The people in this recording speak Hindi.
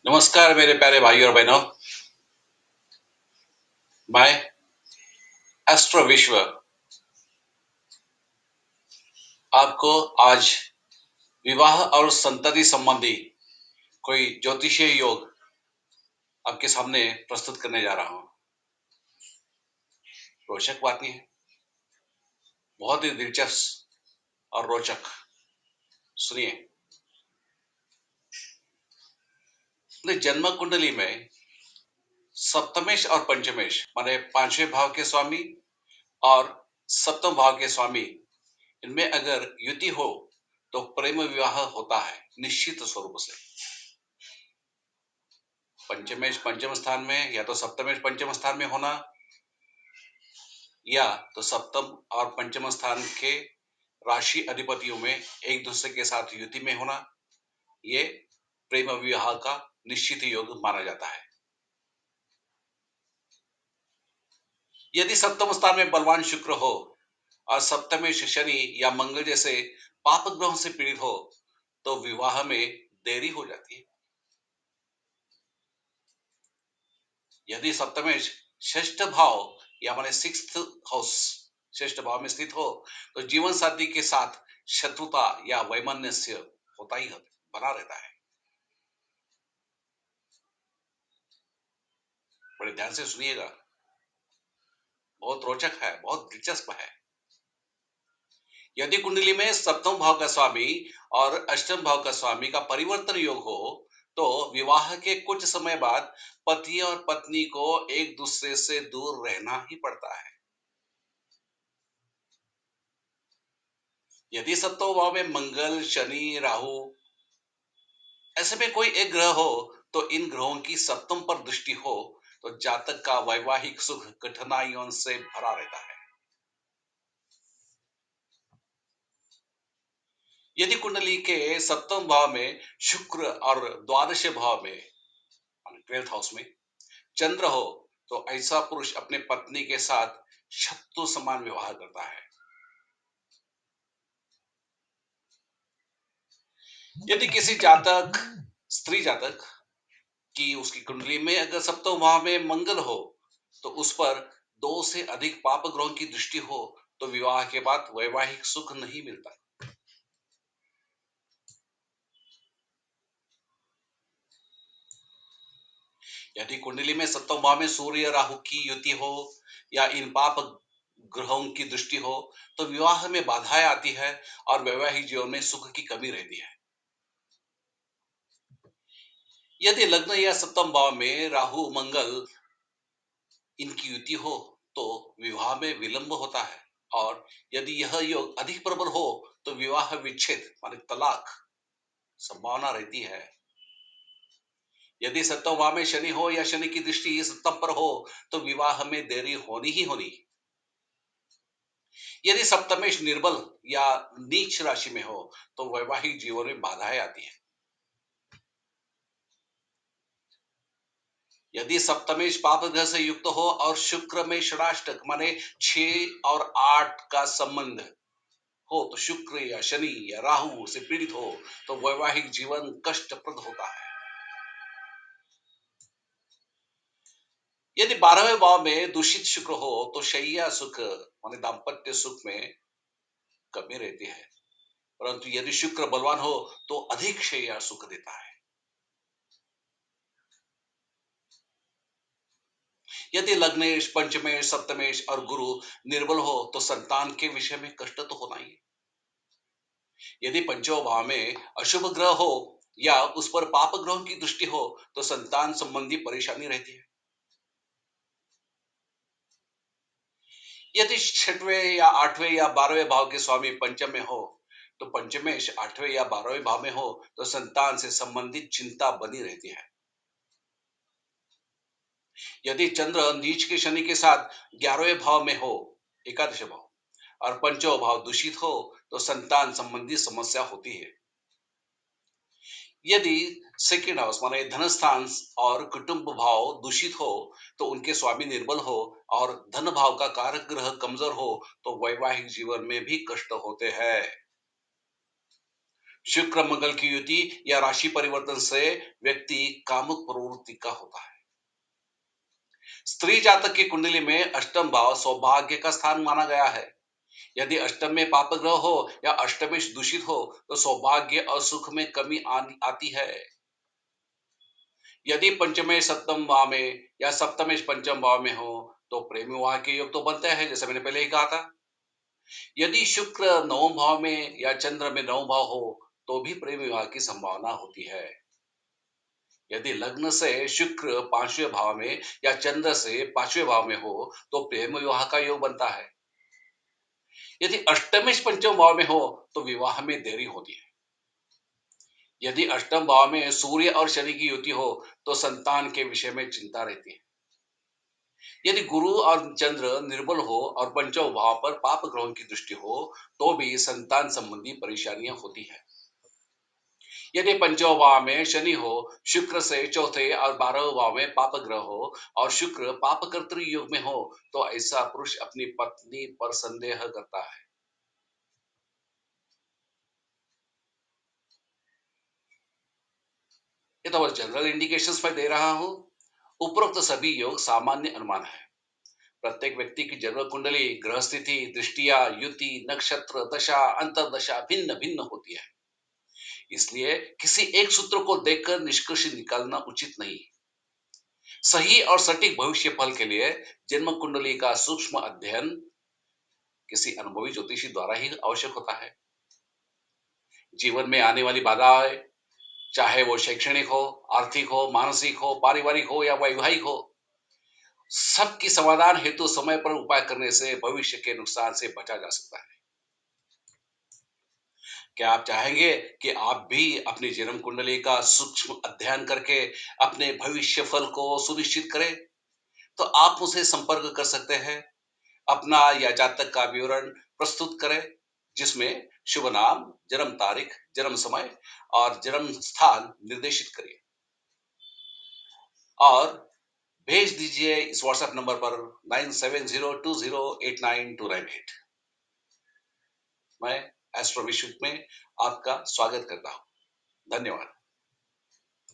नमस्कार मेरे प्यारे भाई और बहनों। मैं एस्ट्रो विश्व आपको आज विवाह और संतति संबंधी कोई ज्योतिषीय योग आपके सामने प्रस्तुत करने जा रहा हूं। रोचक बात नहीं है, बहुत ही दिलचस्प और रोचक। सुनिए, अपने जन्म कुंडली में सप्तमेश और पंचमेश माने पांचवें भाव के स्वामी और सप्तम भाव के स्वामी, इनमें अगर युति हो तो प्रेम विवाह होता है निश्चित स्वरूप से। पंचमेश पंचम स्थान में या तो सप्तमेश पंचम स्थान में होना, या तो सप्तम और पंचम स्थान के राशि अधिपतियों में एक दूसरे के साथ युति में होना, ये प्रेम विवाह का निश्चित योग माना जाता है। यदि सप्तम स्थान में बलवान शुक्र हो और सप्तमेश शनि या मंगल जैसे पाप ग्रहों से पीड़ित हो तो विवाह में देरी हो जाती है। यदि सप्तमेश षष्ठ भाव या माने सिक्स्थ हाउस षष्ठ भाव में स्थित हो तो जीवन साथी के साथ शत्रुता या वैमनस्य होता ही बना रहता है। बड़े ध्यान से सुनिएगा, बहुत रोचक है, बहुत दिलचस्प है। यदि कुंडली में सप्तम भाव का स्वामी और अष्टम भाव का स्वामी का परिवर्तन योग हो तो विवाह के कुछ समय बाद पति और पत्नी को एक दूसरे से दूर रहना ही पड़ता है। यदि सप्तम भाव में मंगल, शनि, राहु ऐसे में कोई एक ग्रह हो तो इन ग्रहों की सप्तम पर दृष्टि हो तो जातक का वैवाहिक सुख कठिनाइयों से भरा रहता है। यदि कुंडली के सप्तम भाव में शुक्र और द्वादश भाव में 12th हाउस में चंद्र हो तो ऐसा पुरुष अपने पत्नी के साथ शत्रु समान व्यवहार करता है। यदि किसी जातक, स्त्री जातक की उसकी कुंडली में अगर सप्तम भाव में मंगल हो तो उस पर दो से अधिक पाप ग्रहों की दृष्टि हो तो विवाह के बाद वैवाहिक सुख नहीं मिलता। यदि कुंडली में सप्तम भाव में सूर्य राहु की युति हो या इन पाप ग्रहों की दृष्टि हो तो विवाह में बाधाएं आती है और वैवाहिक जीवन में सुख की कमी रहती है। यदि लग्न या सप्तम भाव में राहु मंगल इनकी युति हो तो विवाह में विलंब होता है, और यदि यह योग अधिक प्रबल हो तो विवाह विच्छेद माने तलाक संभावना रहती है। यदि सप्तम भाव में शनि हो या शनि की दृष्टि सप्तम पर हो तो विवाह में देरी होनी ही होनी। यदि सप्तमेश निर्बल या नीच राशि में हो तो वैवाहिक जीवन में बाधाएं आती है। यदि सप्तमेश पाप ग्रह से युक्त हो और शुक्र में षडाष्टक माने 6 और 8 का संबंध हो तो शुक्र या शनि या राहु से पीड़ित हो तो वैवाहिक जीवन कष्टप्रद होता है। यदि 12वें भाव में दूषित शुक्र हो तो शैया सुख माने दाम्पत्य सुख में कमी रहती है, परंतु यदि शुक्र बलवान हो तो अधिक शैया सुख देता है। यदि लग्नेश, पंचमेश, सप्तमेश और गुरु निर्बल हो तो संतान के विषय में कष्ट तो होना ही है। यदि पंचम भाव में अशुभ ग्रह हो या उस पर पाप ग्रहों की दृष्टि हो तो संतान संबंधी परेशानी रहती है। यदि छठवें या 8वें या 12वें भाव के स्वामी पंचम में हो तो पंचमेश 8वें या 12वें भाव में हो तो संतान से संबंधित चिंता बनी रहती है। यदि चंद्र नीच के शनि के साथ 11वें भाव में हो, एकादश भाव, और पंचम भाव दूषित हो तो संतान संबंधी समस्या होती है। यदि सेकेंड हाउस माने धन स्थान और कुटुंब भाव दूषित हो तो उनके स्वामी निर्बल हो और धन भाव का कारक ग्रह कमजोर हो तो वैवाहिक जीवन में भी कष्ट होते हैं। शुक्र मंगल की युति या राशि परिवर्तन से व्यक्ति कामुक प्रवृत्ति का होता है। स्त्री जातक की कुंडली में अष्टम भाव सौभाग्य का स्थान माना गया है। यदि अष्टम में पाप ग्रह हो या अष्टमेश दूषित हो तो सौभाग्य और सुख में कमी आती है। यदि पंचमेश सप्तम भाव में या सप्तमेश पंचम भाव में हो तो प्रेम विवाह के योग तो बनते हैं, जैसे मैंने पहले ही कहा था। यदि शुक्र नवम भाव में या चंद्र में नवम भाव हो तो भी प्रेम विवाह की संभावना होती है। यदि लग्न से शुक्र पांचवें भाव में या चंद्र से पांचवें भाव में हो तो प्रेम विवाह का योग बनता है। यदि अष्टमेश पंचम भाव में हो तो विवाह में देरी होती है। यदि अष्टम भाव में सूर्य और शनि की युति हो तो संतान के विषय में चिंता रहती है। यदि गुरु और चंद्र निर्बल हो और पंचम भाव पर पाप ग्रहों की दृष्टि हो तो भी संतान संबंधी परेशानियां होती है। यदि पंचम भाव में शनि हो, शुक्र से चौथे और 12वें भाव में पाप ग्रह हो और शुक्र पापकर्तृ योग में हो तो ऐसा पुरुष अपनी पत्नी पर संदेह करता है। ये तो बस जनरल इंडिकेशंस मैं दे रहा हूं। उपरोक्त सभी योग सामान्य अनुमान है। प्रत्येक व्यक्ति की जन्म कुंडली, ग्रह स्थिति, दृष्टिया, युति, नक्षत्र, दशा, अंतर्दशा भिन्न भिन्न होती है। इसलिए किसी एक सूत्र को देखकर निष्कर्ष निकालना उचित नहीं। सही और सटीक भविष्य फल के लिए जन्म कुंडली का सूक्ष्म अध्ययन किसी अनुभवी ज्योतिषी द्वारा ही आवश्यक होता है। जीवन में आने वाली बाधाएं, चाहे वो शैक्षणिक हो, आर्थिक हो, मानसिक हो, पारिवारिक हो या वैवाहिक हो, सबकी समाधान हेतु समय पर उपाय करने से भविष्य के नुकसान से बचा जा सकता है। क्या आप चाहेंगे कि आप भी अपनी जन्म कुंडली का सूक्ष्म अध्ययन करके अपने भविष्य फल को सुनिश्चित करें? तो आप मुझसे संपर्क कर सकते हैं। अपना या जातक का विवरण प्रस्तुत करें, जिसमें शुभ नाम, जन्म तारीख, जन्म समय और जन्म स्थान निर्देशित करिए और भेज दीजिए इस व्हाट्सएप नंबर पर 9702089298। मैं एस्ट्रो विश्व में आपका स्वागत करता हूं। धन्यवाद।